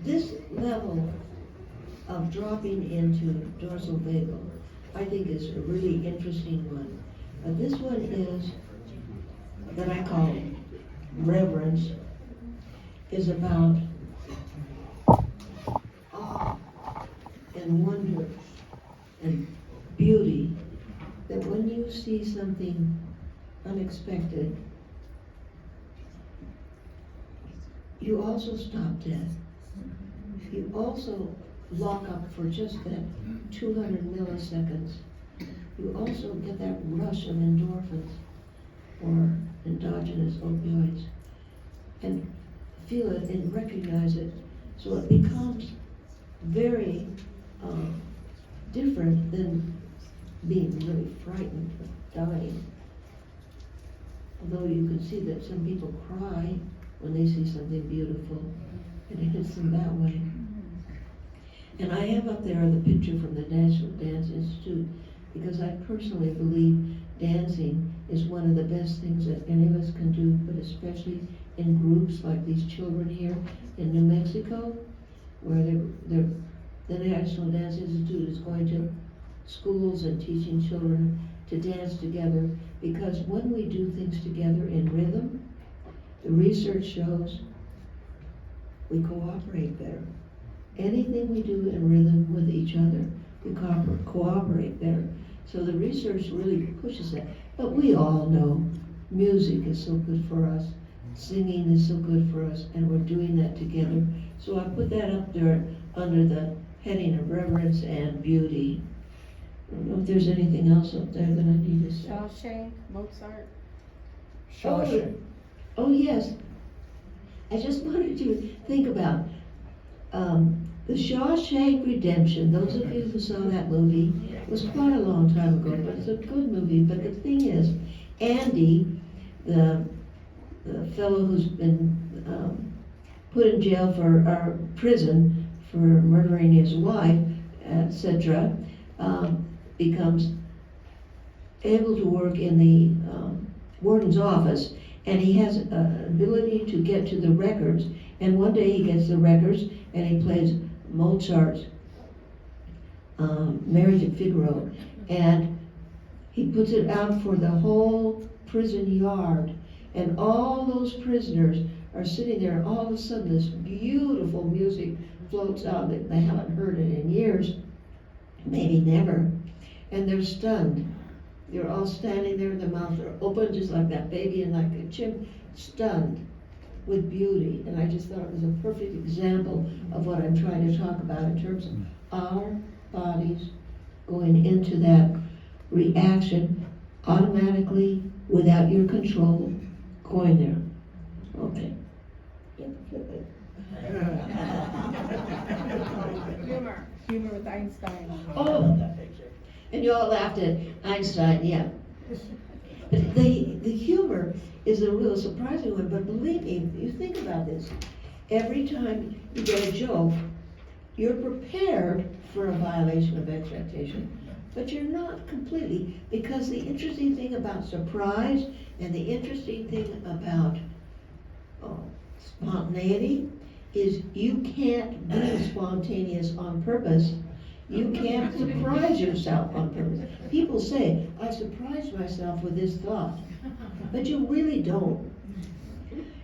this level of dropping into dorsal vagal, I think is a really interesting one. This one is, that I call reverence, is about awe and wonder and beauty, that when you see something unexpected, you also stop dead. You also lock up for just that 200 milliseconds. You also get that rush of endorphins or endogenous opioids and feel it and recognize it. So it becomes very different than being really frightened of dying. Although you can see that some people cry when they see something beautiful, and it hits them that way. And I have up there the picture from the National Dance Institute, because I personally believe dancing is one of the best things that any of us can do, but especially in groups like these children here in New Mexico, where the National Dance Institute is going to schools and teaching children to dance together, because when we do things together in rhythm, the research shows we cooperate better. Anything we do in rhythm with each other, we cooperate better. So the research really pushes that. But we all know music is so good for us, singing is so good for us, and we're doing that together. So I put that up there under the heading of reverence and beauty. I don't know if there's anything else up there that I need to say. Shawshank, Mozart. Shawshank. Oh yes. I just wanted you to think about the Shawshank Redemption. Those of you who saw that movie, it was quite a long time ago, but it's a good movie. But the thing is, Andy, the fellow who's been put in jail or prison for murdering his wife, etc., becomes able to work in the warden's office, and he has an ability to get to the records. And one day he gets the records and he plays Mozart's Marriage at Figaro, and he puts it out for the whole prison yard, and all those prisoners are sitting there, and all of a sudden this beautiful music floats out that they haven't heard it in years, maybe never, and they're stunned. They're all standing there, their mouths are open just like that baby and like a chimp, stunned with beauty. And I just thought it was a perfect example of what I'm trying to talk about in terms of our bodies going into that reaction automatically, without your control, going there. Okay. Humor with Einstein. Oh, and you all laughed at Einstein, yeah. But the humor is a real surprising one, but believe me, you think about this. Every time you get a joke, you're prepared for a violation of expectation, but you're not completely, because the interesting thing about surprise and the interesting thing about spontaneity is you can't be spontaneous on purpose. You can't surprise yourself on purpose. People say, I surprised myself with this thought, but you really don't.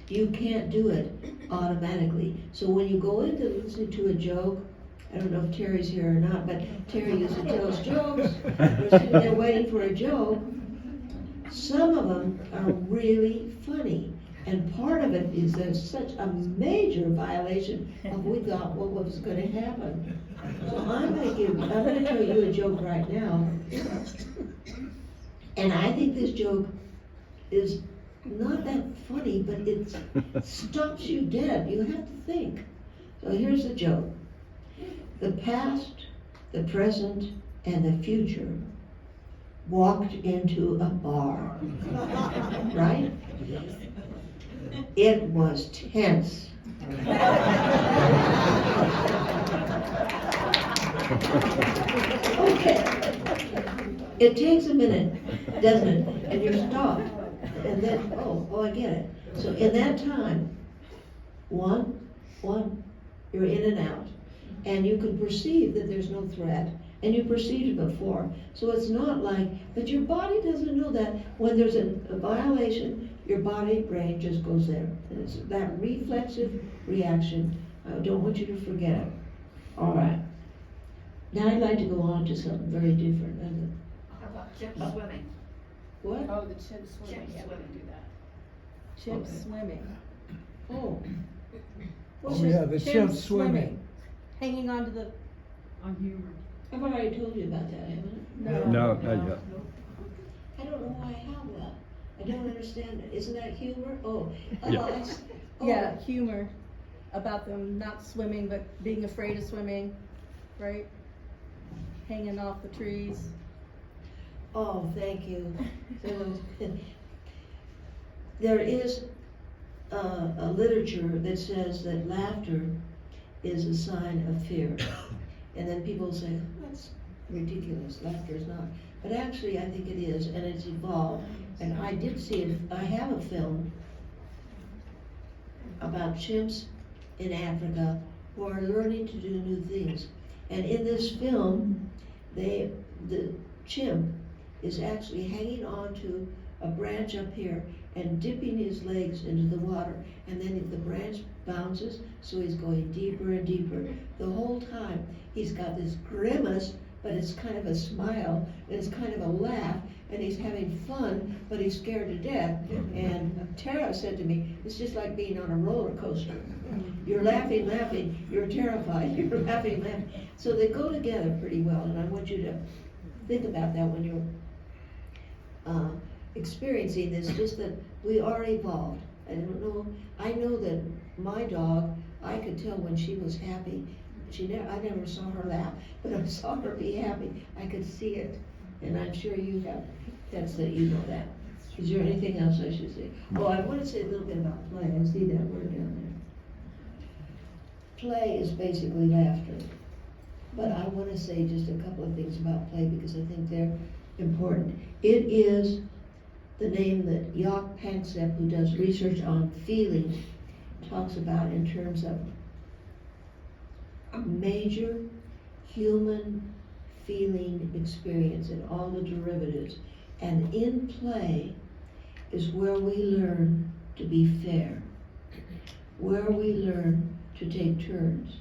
You can't do it automatically. So when you go into listening to a joke, I don't know if Terry's here or not, but Terry used to tell us jokes. We're sitting there waiting for a joke. Some of them are really funny. And part of it is there's such a major violation of we thought what was going to happen. So I'm going to tell you a joke right now. And I think this joke is not that funny, but it stops you dead. You have to think. So here's the joke. The past, the present, and the future walked into a bar. Right? It was tense. Okay. It takes a minute, doesn't it? And you're stopped. And then, I get it. So in that time, one, You're in and out. And you can perceive that there's no threat, and you perceived it before. So it's not like, but your body doesn't know that. When there's a violation, your brain just goes there. And it's that reflexive reaction. I don't want you to forget it. All right. Now I'd like to go on to something very different. How about chip swimming? What? Oh, the chip swimming, Chip yeah, we swimming. can do that. Chip Okay. swimming. Oh. Oh, yeah, the chip swimming. Hanging on to the, On humor. I've already told you about that, haven't no. No, not yet. I? I don't know why I have that. I don't understand it. Isn't that humor? Oh. Yeah. Yeah, humor, about them not swimming, but being afraid of swimming, right? Hanging off the trees. Oh, thank you. So, there is a literature that says that laughter is a sign of fear. And then people say, that's ridiculous, laughter is not. But actually, I think it is, and it's evolved. And I did see it, I have a film about chimps in Africa who are learning to do new things. And in this film, the chimp is actually hanging onto a branch up here and dipping his legs into the water. And then the branch bounces, so he's going deeper and deeper. The whole time, he's got this grimace, but it's kind of a smile, and it's kind of a laugh, and he's having fun, but he's scared to death. And Tara said to me, it's just like being on a roller coaster. You're laughing, you're terrified, you're laughing. So they go together pretty well, and I want you to think about that when you're experiencing this, just that we are evolved. I don't know, I know that my dog, I could tell when she was happy. I never saw her laugh, but I saw her be happy. I could see it, and I'm sure you have pets that you know that. Is there anything else I should say? Oh, I want to say a little bit about play. I see that word down there. Play is basically laughter. But I want to say just a couple of things about play because I think they're important. It is the name that Jock Panksepp, who does research on feeling, talks about in terms of a major human feeling experience and all the derivatives. And in play is where we learn to be fair, where we learn to take turns,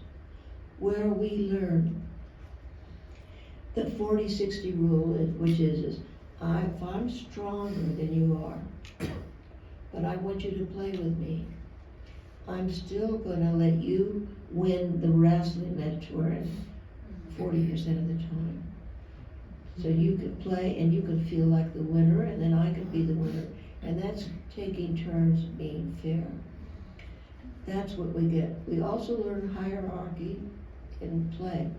where we learn the 40-60 rule, which is if I'm stronger than you are, but I want you to play with me, I'm still gonna let you win the wrestling match we're in 40% of the time. So you could play and you could feel like the winner, and then I could be the winner. And that's taking turns being fair. That's what we get. We also learn hierarchy in play.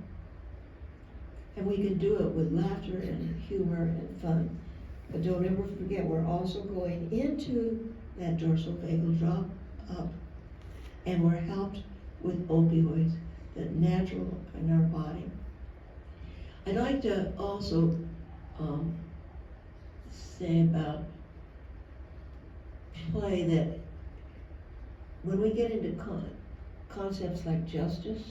And we can do it with laughter and humor and fun. But don't ever forget, we're also going into that dorsal vagal drop up. And we're helped with opioids, that natural in our body. I'd like to also say about play that when we get into concepts like justice,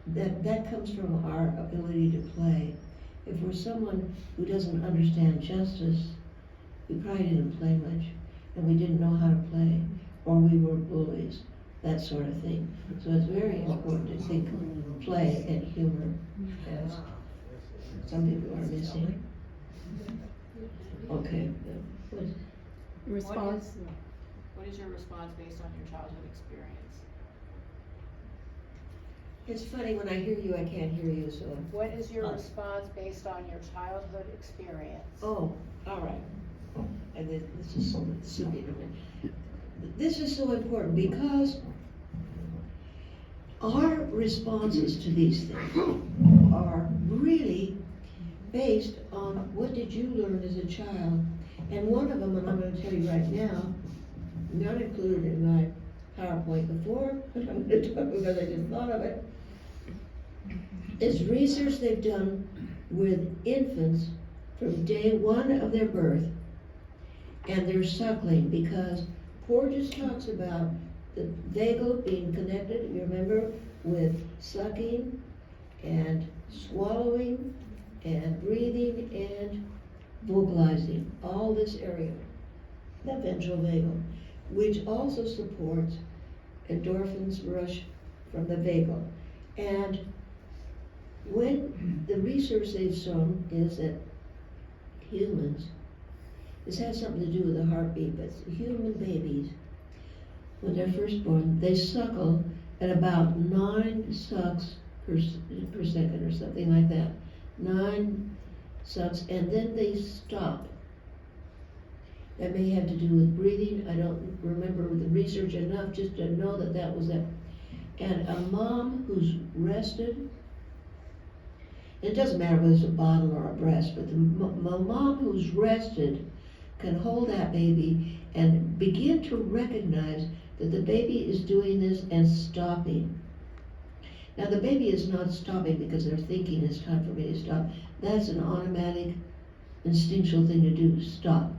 that comes from our ability to play. If we're someone who doesn't understand justice, we probably didn't play much, and we didn't know how to play, or we were bullies, that sort of thing. So it's very important to think play and humor as some people are missing. Okay. Response. What is your response based on your childhood experience? It's funny, when I hear you, I can't hear you, so. What is your response based on your childhood experience? Oh, all right. And this is so important. This is so important because our responses to these things are really based on what did you learn as a child. And one of them, and I'm going to tell you right now, not included in my PowerPoint before, but I'm going to talk because I just thought of it, is research they've done with infants from day one of their birth, and they're suckling, because Porges talks about the vagal being connected, you remember, with sucking and swallowing and breathing and vocalizing, all this area, the ventral vagal, which also supports endorphins rush from the vagal. And when the research they've shown is that humans, this has something to do with the heartbeat, but human babies, when they're first born, they suckle at about 9 sucks per second or something like that. 9 sucks, and then they stop. That may have to do with breathing. I don't remember the research enough just to know that that was it. And a mom who's rested, it doesn't matter whether it's a bottle or a breast, but the mom who's rested can hold that baby and begin to recognize that the baby is doing this and stopping. Now the baby is not stopping because they're thinking it's time for me to stop. That's an automatic, instinctual thing to do, stop.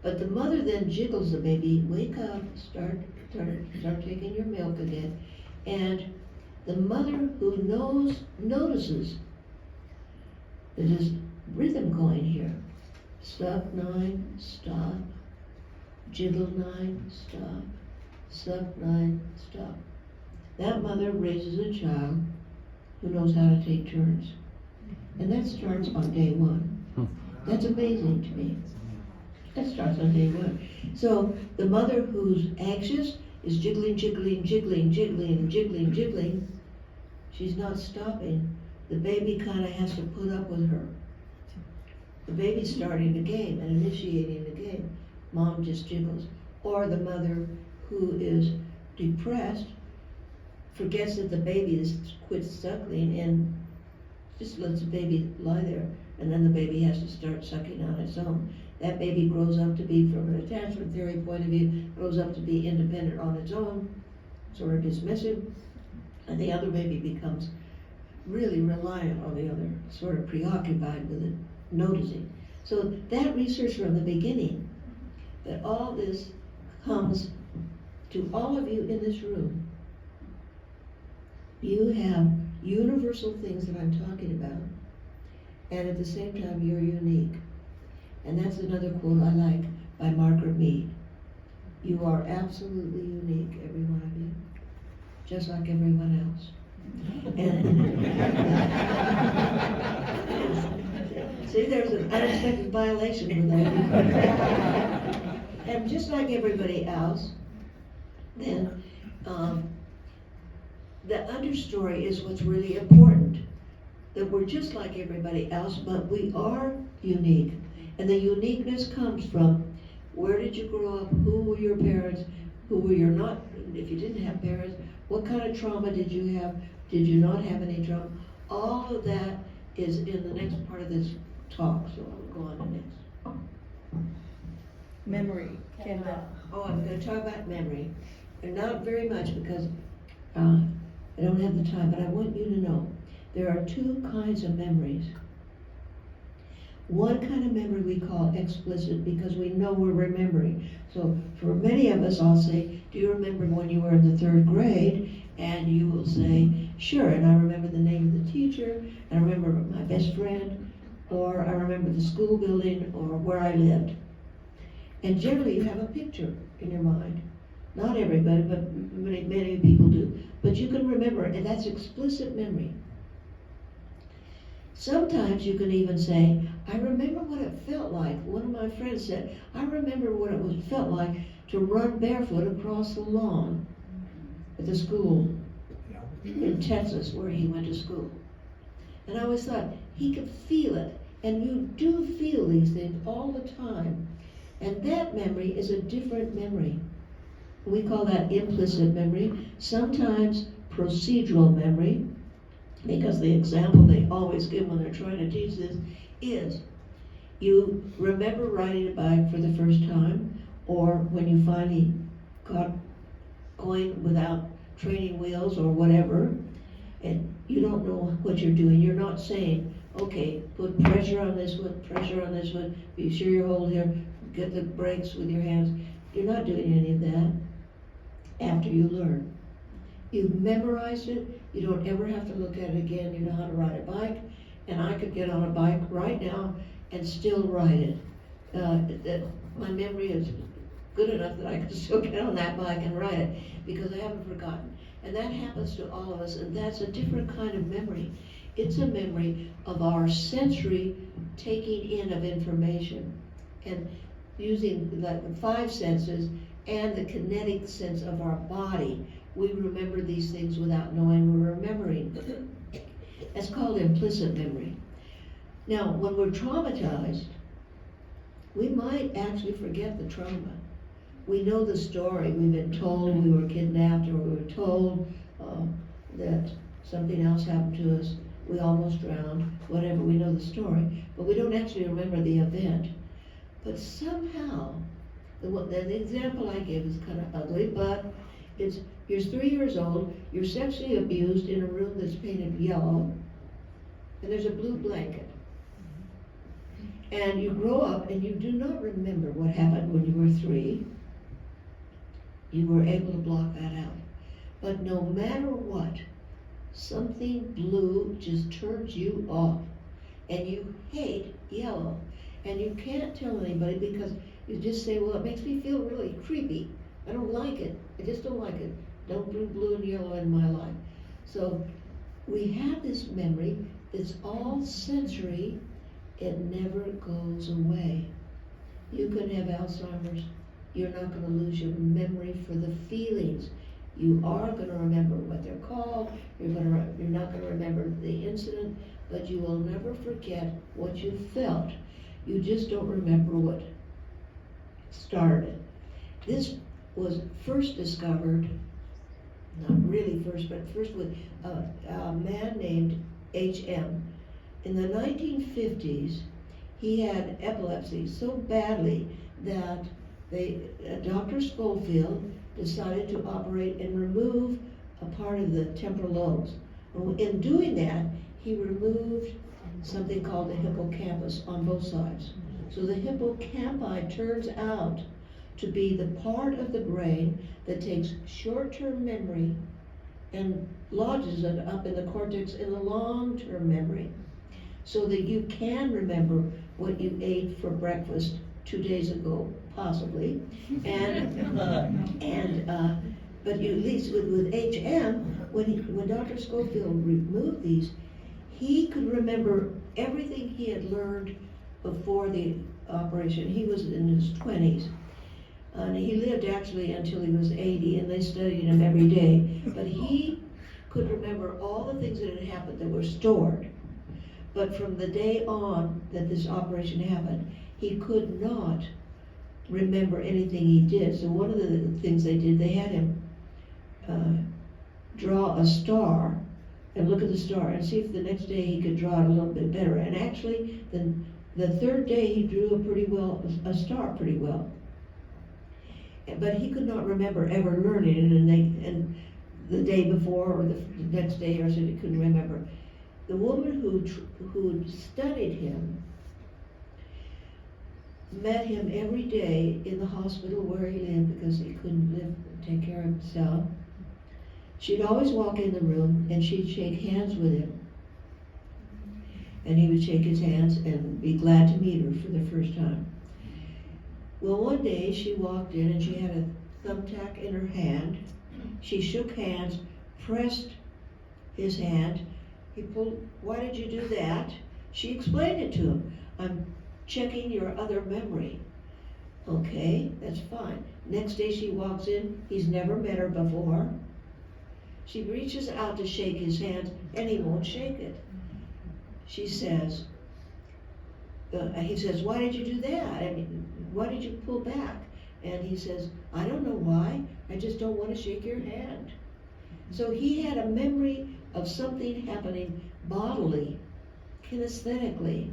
But the mother then jiggles the baby, wake up, start taking your milk again. And the mother who notices that there's rhythm going here. Suck 9, stop. Jiggle 9, stop. Suck 9, stop. That mother raises a child who knows how to take turns. And that starts on day 1. That's amazing to me. That starts on day 1. So the mother who's anxious is jiggling. She's not stopping. The baby kind of has to put up with her. The baby's starting the game and initiating the game. Mom just jiggles. Or the mother who is depressed forgets that the baby has quit suckling and just lets the baby lie there, and then the baby has to start sucking on its own. That baby grows up to be, from an attachment theory point of view, grows up to be independent on its own, sort of dismissive, and the other baby becomes really reliant on the other, sort of preoccupied with it, noticing. So that research from the beginning, that all this comes to all of you in this room. You have universal things that I'm talking about, and at the same time you're unique. And that's another quote I like by Margaret Mead. You are absolutely unique, every one of you, just like everyone else. And see, there's an unexpected violation with that. And just like everybody else, then the understory is what's really important. That we're just like everybody else, but we are unique. And the uniqueness comes from, where did you grow up? Who were your parents? Who were your not? If you didn't have parents, what kind of trauma did you have? Did you not have any trauma? All of that is in the next part of this talk, so I'll go on to next. Memory, Kendall. Oh, I'm going to talk about memory. And not very much because I don't have the time, but I want you to know there are 2 kinds of memories. One kind of memory we call explicit because we know we're remembering. So for many of us, I'll say, do you remember when you were in the 3rd grade? And you will say, sure, and I remember the name of the teacher, and I remember my best friend, or I remember the school building, or where I lived. And generally you have a picture in your mind. Not everybody, but many people do. But you can remember, and that's explicit memory. Sometimes you can even say, I remember what it felt like. One of my friends said, I remember what it felt like to run barefoot across the lawn at the school in Texas where he went to school. And I always thought, he could feel it. And you do feel these things all the time. And that memory is a different memory. We call that implicit memory, sometimes procedural memory, because the example they always give when they're trying to teach this is, you remember riding a bike for the first time, or when you finally got going without training wheels or whatever, and you don't know what you're doing. You're not saying, okay, put pressure on this one, be sure you hold here, get the brakes with your hands. You're not doing any of that. after you learn. You've memorized it, you don't ever have to look at it again, you know how to ride a bike, and I could get on a bike right now and still ride it. My memory is good enough that I can still get on that bike and ride it, because I haven't forgotten. And that happens to all of us, and that's a different kind of memory. It's a memory of our sensory taking in of information, and using the five senses and the kinetic sense of our body. We remember these things without knowing we're remembering. That's called implicit memory. Now, when we're traumatized, we might actually forget the trauma. We know the story. We've been told we were kidnapped, or we were told that something else happened to us. We almost drowned, whatever. We know the story, but we don't actually remember the event. But somehow, the example I gave is kind of ugly, but you're 3 years old, you're sexually abused in a room that's painted yellow, and there's a blue blanket. And you grow up and you do not remember what happened when you were 3. You were able to block that out. But no matter what, something blue just turns you off. And you hate yellow. And you can't tell anybody, because you just say, well, it makes me feel really creepy. I don't like it. I just don't like it. Don't bring blue and yellow in my life. So we have this memory that's all sensory. It never goes away. You can have Alzheimer's. You're not going to lose your memory for the feelings. You are going to remember what they're called. You're not going to remember the incident, but you will never forget what you felt. You just don't remember what started. This was first discovered, not really first, but first with a man named H.M. In the 1950s, he had epilepsy so badly that Dr. Schofield decided to operate and remove a part of the temporal lobes. In doing that, he removed something called the hippocampus on both sides. So the hippocampi turns out to be the part of the brain that takes short-term memory and lodges it up in the cortex in the long-term memory, so that you can remember what you ate for breakfast 2 days ago, possibly, but you, at least with HM, when Dr. Schofield removed these, he could remember everything he had learned before the operation. He was in his 20s. And he lived actually until he was 80, and they studied him every day. But he could remember all the things that had happened that were stored. But from the day on that this operation happened, he could not remember anything he did. So one of the things they did, they had him draw a star and look at the star and see if the next day he could draw it a little bit better. And actually, the third day he drew a star pretty well. But he could not remember ever learning it, and the day before or the next day or so he couldn't remember. The woman who studied him met him every day in the hospital where he lived, because he couldn't live and take care of himself. She'd always walk in the room and she'd shake hands with him. And he would shake his hands and be glad to meet her for the first time. Well, one day she walked in and she had a thumbtack in her hand. She shook hands, pressed his hand. He pulled, "Why did you do that?" She explained it to him. "I'm checking your other memory." Okay, that's fine. Next day she walks in, he's never met her before. She reaches out to shake his hand and he won't shake it. She says, he says, "Why did you do that? I mean, why did you pull back?" And he says, "I don't know why. I just don't want to shake your hand." So he had a memory of something happening bodily, kinesthetically,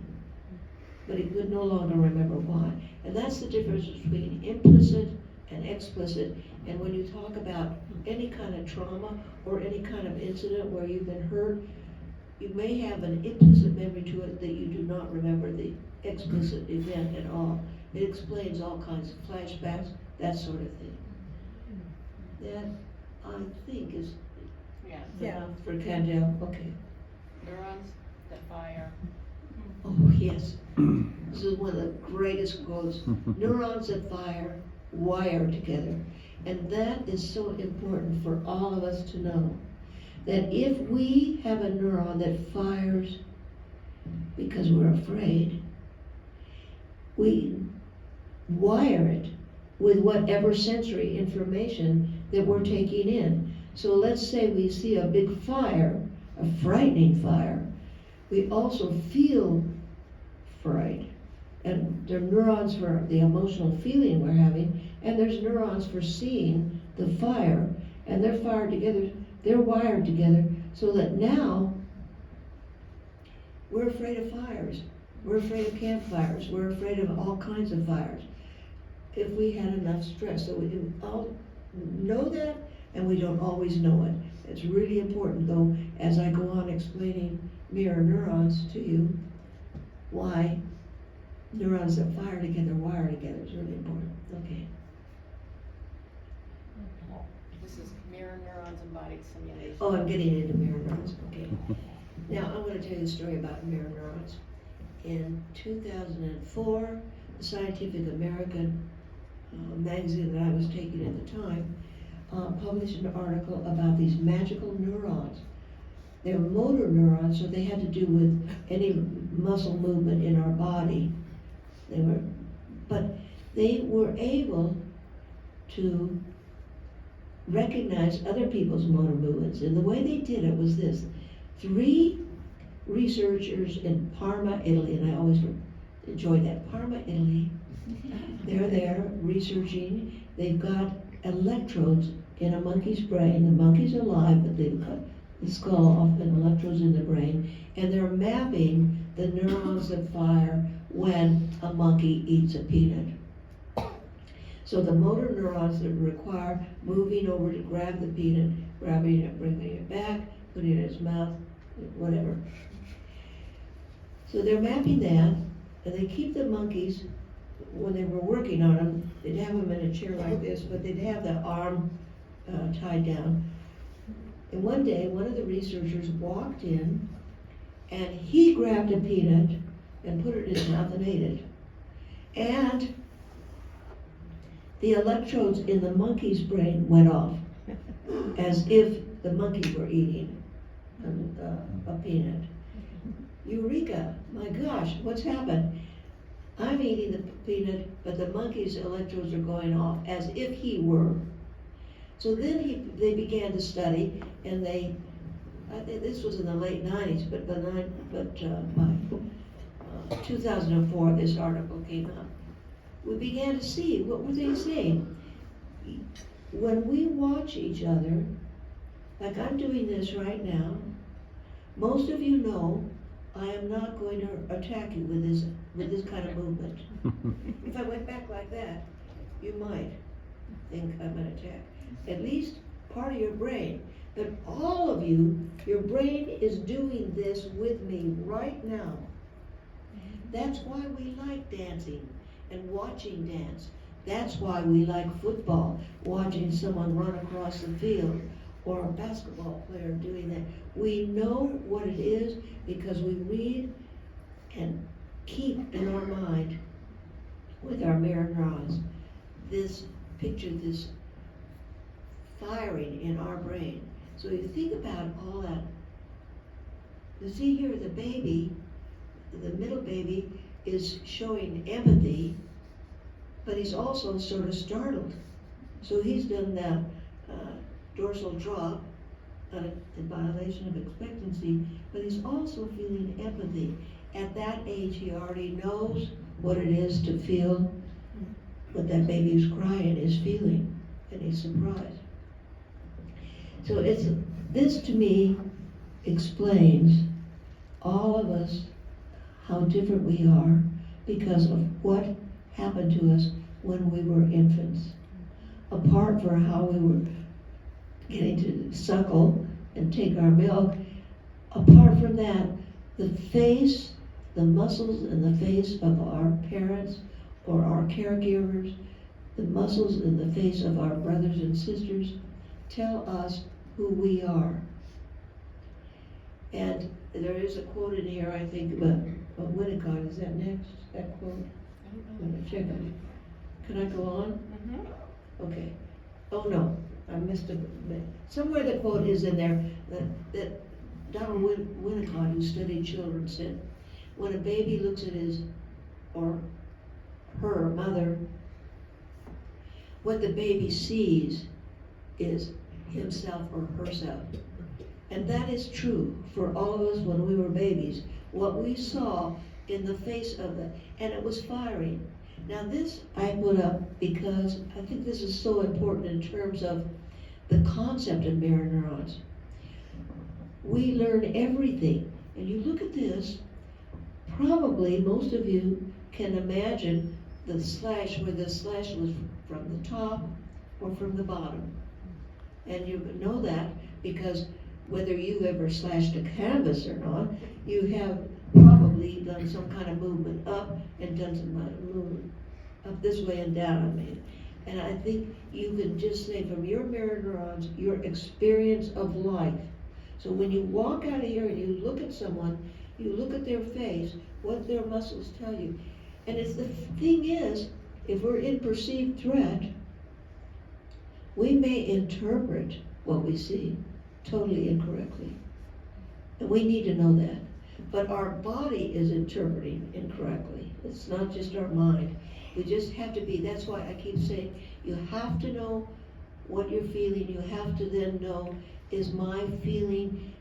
but he could no longer remember why. And that's the difference between implicit and explicit. And when you talk about any kind of trauma or any kind of incident where you've been hurt, you may have an implicit memory to it that you do not remember the explicit event at all. It explains all kinds of flashbacks, that sort of thing. that I think is Yeah. Yeah. for Candell, okay. Neurons that fire. Oh, yes. This is one of the greatest quotes. Neurons that fire wire together. And that is so important for all of us to know. That if we have a neuron that fires because we're afraid, we wire it with whatever sensory information that we're taking in. So let's say we see a big fire, a frightening fire. We also feel fright. And there are neurons for the emotional feeling we're having, and there's neurons for seeing the fire, and they're fired together, they're wired together, so that now we're afraid of fires. We're afraid of campfires. We're afraid of all kinds of fires. If we had enough stress, so we can all know that, and we don't always know it. It's really important, though, as I go on explaining mirror neurons to you, why neurons that fire together wire together is really important. Okay. This is mirror neurons embodied simulation. Oh, I'm getting into mirror neurons. Okay. Now, I want to tell you a story about mirror neurons. In 2004, the Scientific American magazine that I was taking at the time published an article about these magical neurons. They were motor neurons, so they had to do with any muscle movement in our body. But they were able to recognize other people's motor movements. And the way they did it was this. 3 researchers in Parma, Italy, and I always enjoy that, Parma, Italy. They're there researching. They've got electrodes in a monkey's brain. The monkey's alive, but they've cut the skull off and electrodes in the brain. And they're mapping the neurons that fire when a monkey eats a peanut. So the motor neurons that require moving over to grab the peanut, grabbing it, bringing it back, putting it in his mouth, whatever. So they're mapping that, and they keep the monkeys, when they were working on them, they'd have them in a chair like this, but they'd have the arm tied down. And one day, one of the researchers walked in, and he grabbed a peanut and put it in his mouth and ate it. And the electrodes in the monkey's brain went off, as if the monkey were eating a peanut. Eureka! My gosh, what's happened? I'm eating the peanut, but the monkey's electrodes are going off, as if he were. So then they began to study, and this was in the late 90s, but by 2004 this article came out. We began to see, what were they saying? When we watch each other, like I'm doing this right now, most of you know I am not going to attack you with this kind of movement. If I went back like that, you might think I'm an attack. At least part of your brain. But all of you, your brain is doing this with me right now. That's why we like dancing and watching dance. That's why we like football, watching someone run across the field, or a basketball player doing that. We know what it is because we read and keep in our mind with our mirror neurons this picture, this firing in our brain. So you think about all that. You see here the baby, the middle baby, is showing empathy, but he's also sort of startled. So he's done that dorsal drop, in violation of expectancy, but he's also feeling empathy. At that age, he already knows what it is to feel what that baby who's crying is feeling, and he's surprised. So this to me explains all of us how different we are because of what happened to us when we were infants. Apart from how we were getting to suckle and take our milk, apart from that, the face, the muscles in the face of our parents or our caregivers, the muscles in the face of our brothers and sisters, tell us who we are. And there is a quote in here, I think, about Winnicott. Is that next, that quote? I'm gonna check it. Can I go on? Okay. Oh, no, I missed a bit. Somewhere the quote is in there that Donald Winnicott, who studied children, said, when a baby looks at his or her mother, what the baby sees is himself or herself. And that is true for all of us when we were babies. What we saw in the face of the, and it was firing. Now this I put up because I think this is so important in terms of the concept of mirror neurons. We learn everything. And you look at this, probably most of you can imagine the slash, where the slash was from the top or from the bottom. And you know that because whether you ever slashed a canvas or not, you have probably done some kind of movement up and done some kind of movement up this way and down, I mean. And I think you can just say from your mirror neurons, your experience of life. So when you walk out of here and you look at someone, you look at their face, what their muscles tell you. And it's the thing is, if we're in perceived threat, we may interpret what we see totally incorrectly. And we need to know that. But our body is interpreting incorrectly. It's not just our mind. We just have to be, that's why I keep saying, you have to know what you're feeling. You have to then know, is my feeling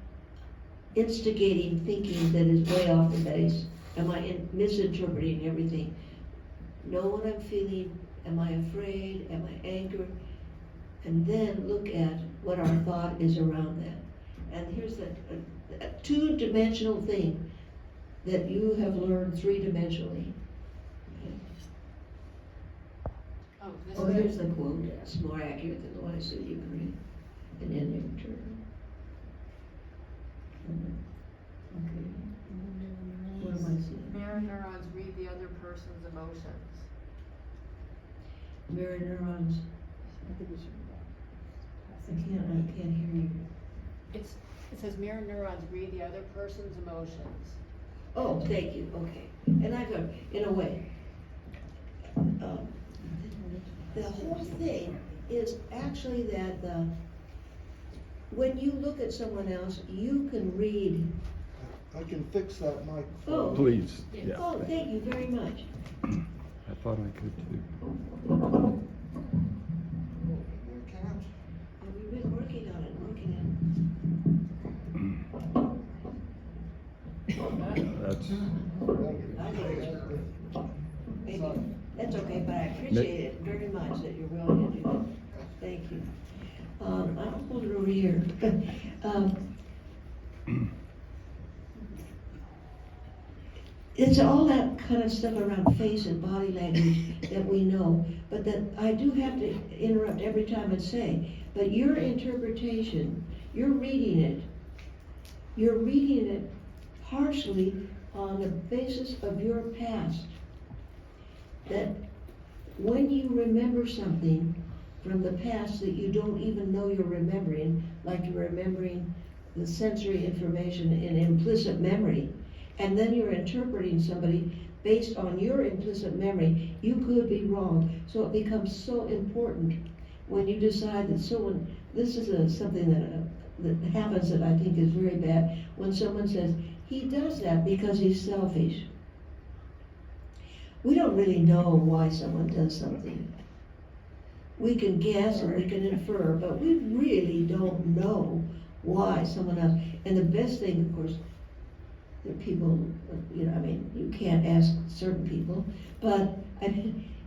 instigating thinking that is way off the base? Am I misinterpreting everything? Know what I'm feeling. Am I afraid? Am I angry? And then look at what our thought is around that. And here's a two-dimensional thing that you have learned three-dimensionally. Oh, this Oh, is here's the quote. It's more accurate than the one I said you could read. And then you return. Okay. What am I saying? mirror neurons read the other person's emotions. Mirror neurons. I can't hear you. It says mirror neurons read the other person's emotions. Oh, thank you, okay. And I've got, in a way, the whole thing is actually that when you look at someone else, you can read. I can fix that microphone. Oh. Please, Yes. yeah. Oh, thank you very much. I thought I could too. You can't. We've been working on it. That's, I know maybe, that's okay, but I appreciate it very much that you're willing to do it. Thank you. I'll hold it over here. It's all that kind of stuff around face and body language that we know, but that I do have to interrupt every time and say, but your interpretation, you're reading it partially on the basis of your past. That when you remember something from the past that you don't even know you're remembering, like you're remembering the sensory information in implicit memory, and then you're interpreting somebody based on your implicit memory, you could be wrong. So it becomes so important when you decide that someone, this is something that happens that I think is very bad, when someone says, he does that because he's selfish. We don't really know why someone does something. We can guess and we can infer, but we really don't know why someone else. And the best thing, of course, that people, you know, I mean, you can't ask certain people, but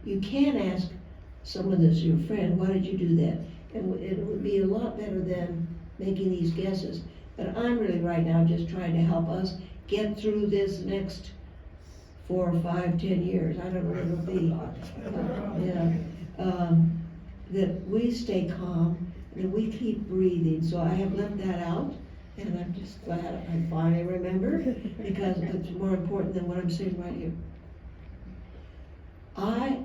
you can ask someone that's your friend, why did you do that? And it would be a lot better than making these guesses. But I'm really right now just trying to help us get through this next 4 or 5, 10 years. I don't know what it'll be. That we stay calm and that we keep breathing. So I have left that out, and I'm just glad I finally remembered, because it's more important than what I'm saying right here. I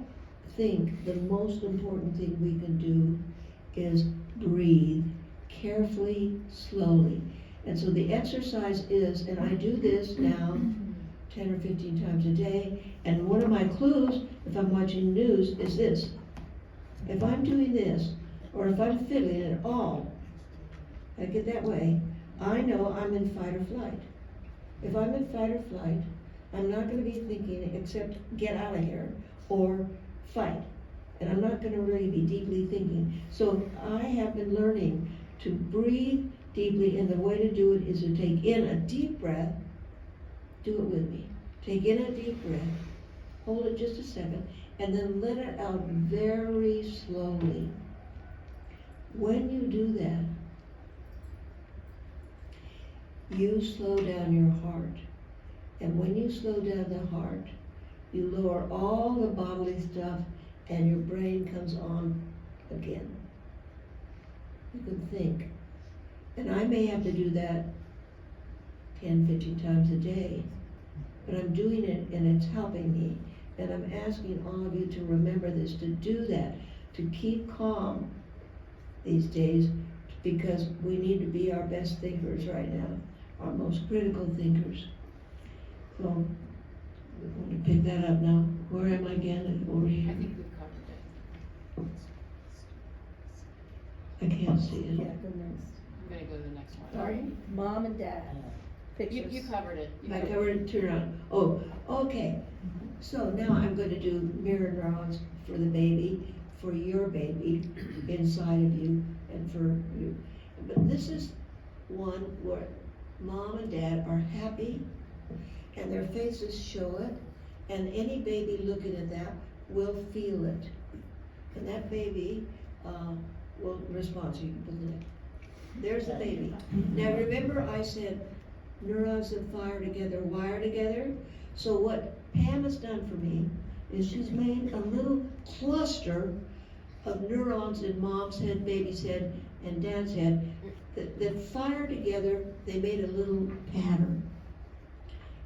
think the most important thing we can do is breathe carefully, slowly. And so the exercise is, and I do this now 10 or 15 times a day, and one of my clues, if I'm watching news, is this. If I'm doing this, or if I'm fiddling at all, I get that way, I know I'm in fight or flight. If I'm in fight or flight, I'm not gonna be thinking except get out of here, or fight. And I'm not gonna really be deeply thinking. So I have been learning to breathe deeply, and the way to do it is to take in a deep breath. Do it with me. Take in a deep breath, hold it just a second, and then let it out very slowly. When you do that, you slow down your heart. And when you slow down the heart, you lower all the bodily stuff and your brain comes on again. You can think. And I may have to do that 10, 15 times a day, but I'm doing it and it's helping me. And I'm asking all of you to remember this, to do that, to keep calm these days, because we need to be our best thinkers right now, our most critical thinkers. So, I'm going to pick that up now. Where am I again? Over I here? think we've covered it. I can't see Yeah, it. go next. I'm gonna go to the next one. Sorry, mom and dad, You pictures. covered it. You I covered it. covered it, turn around. Oh, okay. So now I'm going to do mirror neurons for the baby, for your baby inside of you, and for you. But this is one where mom and dad are happy, and their faces show it, and any baby looking at that will feel it. And that baby will respond. So you can put the next. There's the baby. Now remember I said neurons that fire together, wire together? So what Pam has done for me is she's made a little cluster of neurons in mom's head, baby's head, and dad's head that fire together. They made a little pattern.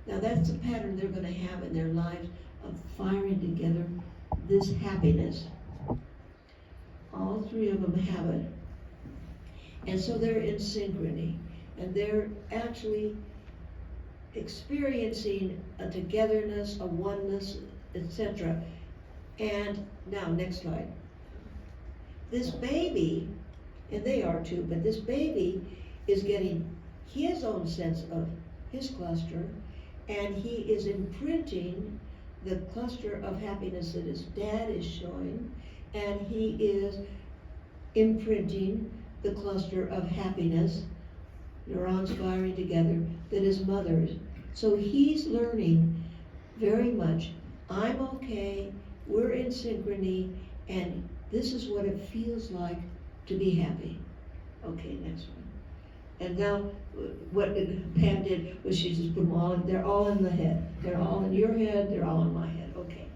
Now that's the pattern they're going to have in their lives of firing together this happiness. All three of them have it. And so they're in synchrony. And they're actually experiencing a togetherness, a oneness, etc. And now, next slide. This baby, and they are too, but this baby is getting his own sense of his cluster, and he is imprinting the cluster of happiness that his dad is showing, and he is imprinting the cluster of happiness, neurons firing together, that his mother is. So he's learning very much, I'm okay, we're in synchrony, and this is what it feels like to be happy. Okay, next one. And now, what Pam did was she just put them all in, they're all in the head. They're all in your head, they're all in my head. Okay.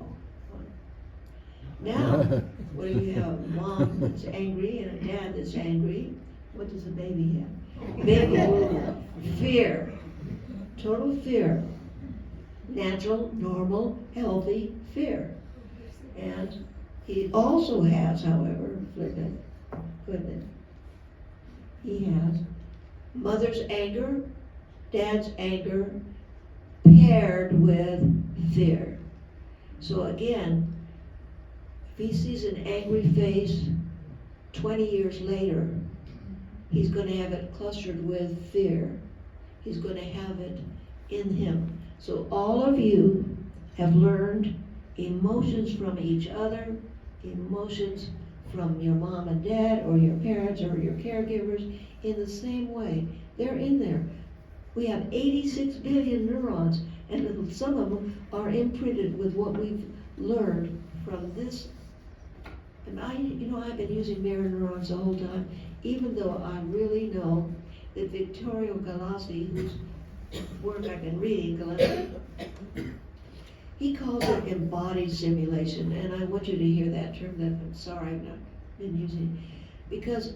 Now, what do you have? A mom that's angry and a dad that's angry. What does the baby have? Baby, fear. Total fear. Natural, normal, healthy fear. And he also has, however, flip it. He has mother's anger, dad's anger, paired with fear. So again, if he sees an angry face 20 years later, he's going to have it clustered with fear. He's going to have it in him. So all of you have learned emotions from each other, emotions from your mom and dad or your parents or your caregivers in the same way. They're in there. We have 86 billion neurons, and some of them are imprinted with what we've learned from this. And I've been using mirror neurons the whole time, even though I really know that Vittorio Galassi, whose work I've been reading, Galassi, he calls it embodied simulation, and I want you to hear that term. I'm sorry I've not been using it, because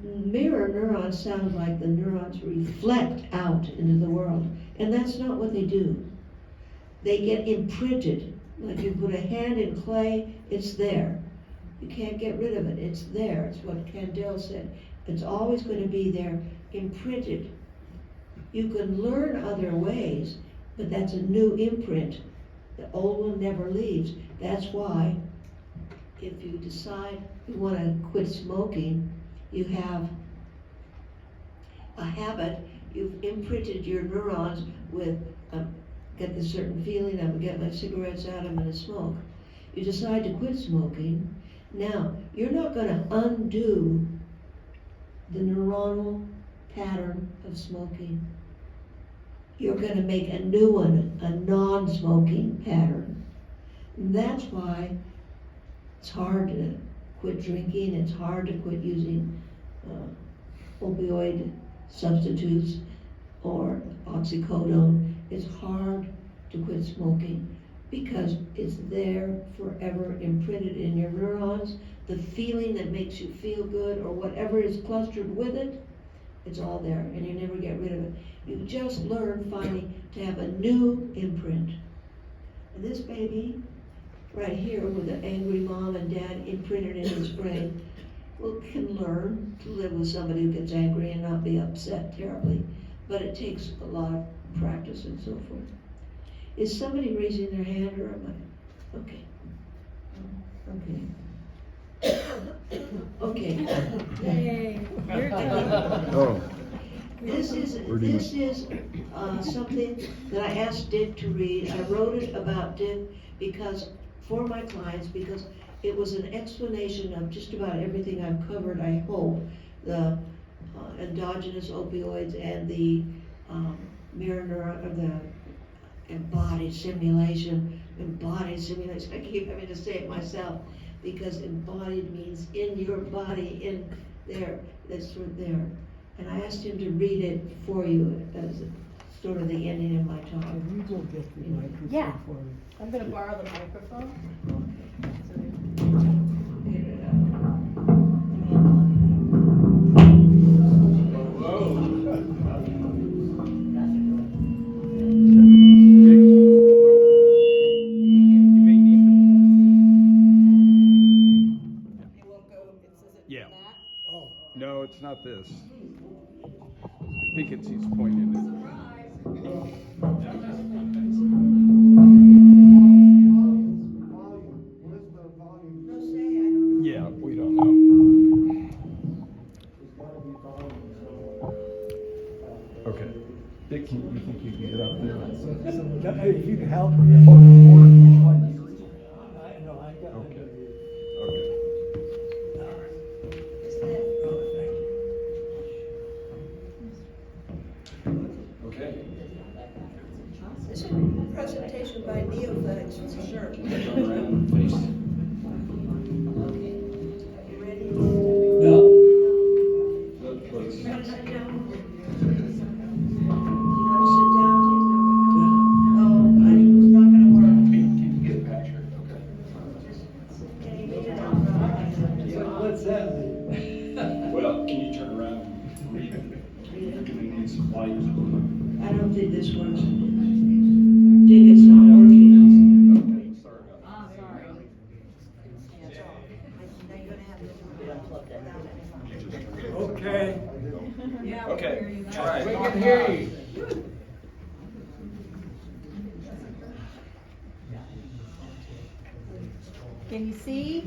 mirror neurons sound like the neurons reflect out into the world, and that's not what they do. They get imprinted. Like you put a hand in clay, it's there. You can't get rid of it. It's there. It's what Candell said. It's always going to be there, imprinted. You can learn other ways, but that's a new imprint. The old one never leaves. That's why if you decide you want to quit smoking, you have a habit, you've imprinted your neurons with, get this certain feeling, I'm gonna get my cigarettes out, I'm gonna smoke. You decide to quit smoking. Now, you're not gonna undo the neuronal pattern of smoking. You're gonna make a new one, a non-smoking pattern. And that's why it's hard to quit drinking, it's hard to quit using opioid substitutes or oxycodone. It's hard to quit smoking because it's there forever imprinted in your neurons. The feeling that makes you feel good or whatever is clustered with it, it's all there and you never get rid of it. You just learn finally to have a new imprint. And this baby right here with an angry mom and dad imprinted in his brain can learn to live with somebody who gets angry and not be upset terribly. But it takes a lot of practice and so forth. Is somebody raising their hand or am I? Okay. Okay. Yay, you're done. Oh, This is something that I asked Dick to read. I wrote it about Dick because, for my clients, because it was an explanation of just about everything I've covered, I hope. The endogenous opioids and the mirror neuron, or the embodied simulation. I keep having to say it myself because embodied means in your body, in there, that's sort of there. And I asked him to read it for you as sort of the ending of my talk. Can you go get the microphone Yeah. for me? I'm gonna borrow the microphone. Figure it out. you may need It won't go, it says it Yeah. that. Oh, to. No, it's not this. I think it's he's pointing it. Volume, what is the volume? No, say, I don't know. Yeah, we don't know. There's gotta be volume, so. Okay. Dick, you think you can get up there? hey, if you can help me. Or I know, I got Okay. it. Okay. Oh, thank you. Okay. This is a presentation by neophytes for sure. Turn around and face. Okay. You ready? No. Let's. You want to sit down? You want to sit down? Oh, it's not gonna work. Can you get back here? Okay. Can you read it out? What's that mean? Well, can you turn around and read it? You're gonna need some light. I don't think this works. Dick, it's not working. Okay, sorry about that. Sorry. Now you're gonna have to. Okay. Okay, all right. We can hear you. Can you see?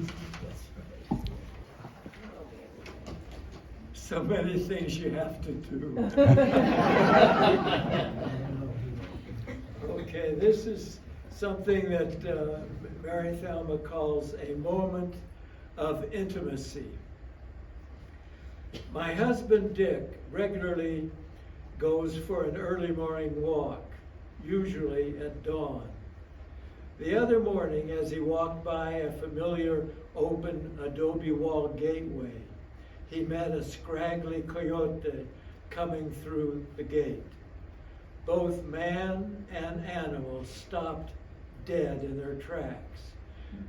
So many things you have to do. Okay, this is something that Marythelma calls a moment of intimacy. My husband Dick regularly goes for an early morning walk, usually at dawn. The other morning, as he walked by a familiar open adobe wall gateway, he met a scraggly coyote coming through the gate. Both man and animal stopped dead in their tracks.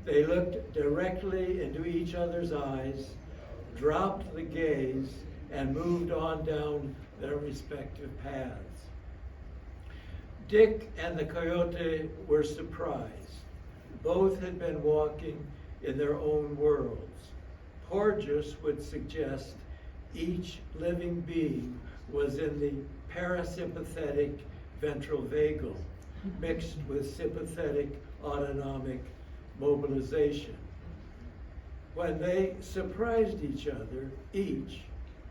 They looked directly into each other's eyes, dropped the gaze, and moved on down their respective paths. Dick and the coyote were surprised. Both had been walking in their own worlds. Porges would suggest each living being was in the parasympathetic ventral vagal, mixed with sympathetic autonomic mobilization. When they surprised each other, each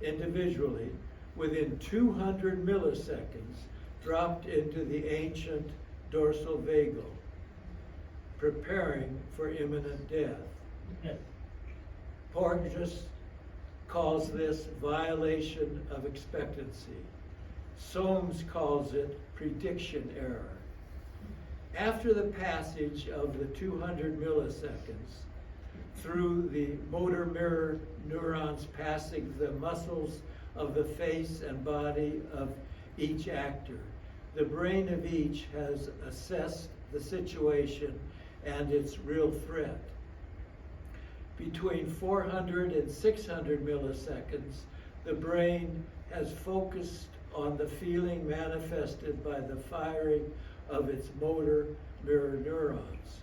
individually, within 200 milliseconds, dropped into the ancient dorsal vagal, preparing for imminent death. Porges calls this violation of expectancy. Soames calls it prediction error. After the passage of the 200 milliseconds, through the motor mirror neurons passing the muscles of the face and body of each actor, the brain of each has assessed the situation and its real threat. Between 400 and 600 milliseconds, the brain has focused on the feeling manifested by the firing of its motor mirror neurons.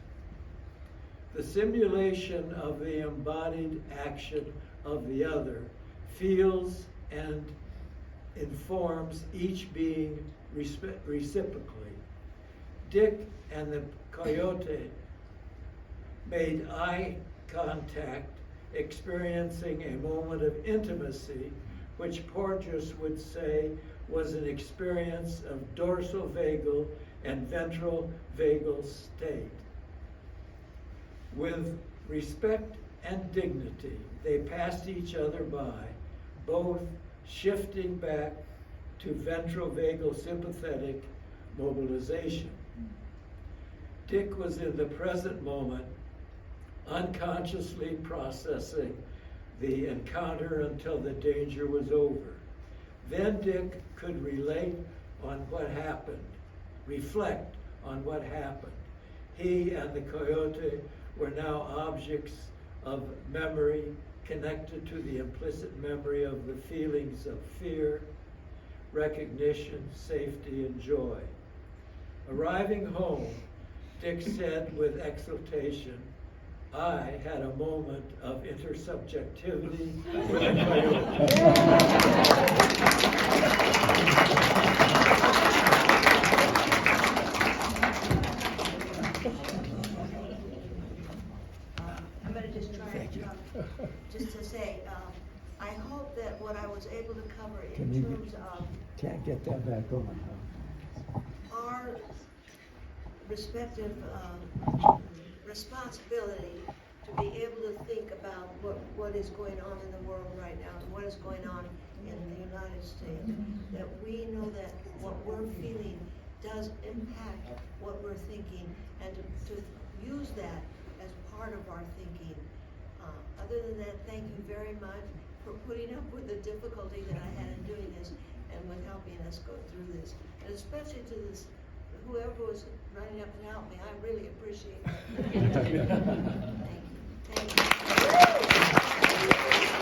The simulation of the embodied action of the other feels and informs each being reciprocally. Dick and the coyote made eye contact, experiencing a moment of intimacy, which Porges would say was an experience of dorsal vagal and ventral vagal state. With respect and dignity, they passed each other by, both shifting back to ventral vagal sympathetic mobilization. Dick was in the present moment, unconsciously processing the encounter until the danger was over. Then Dick could relate on what happened, reflect on what happened. He and the coyote were now objects of memory connected to the implicit memory of the feelings of fear, recognition, safety, and joy. Arriving home, Dick said with exultation, "I had a moment of intersubjectivity with a I'm going to just try just to say, I hope that what I was able to cover in terms of Can't get that back on. our respective responsibility to be able to think about what is going on in the world right now and what is going on in the United States. That we know that what we're feeling does impact what we're thinking, and to use that as part of our thinking. Other than that, thank you very much for putting up with the difficulty that I had in doing this and with helping us go through this. And especially to this, whoever was running up and help me, I really appreciate that. Thank you. Thank you.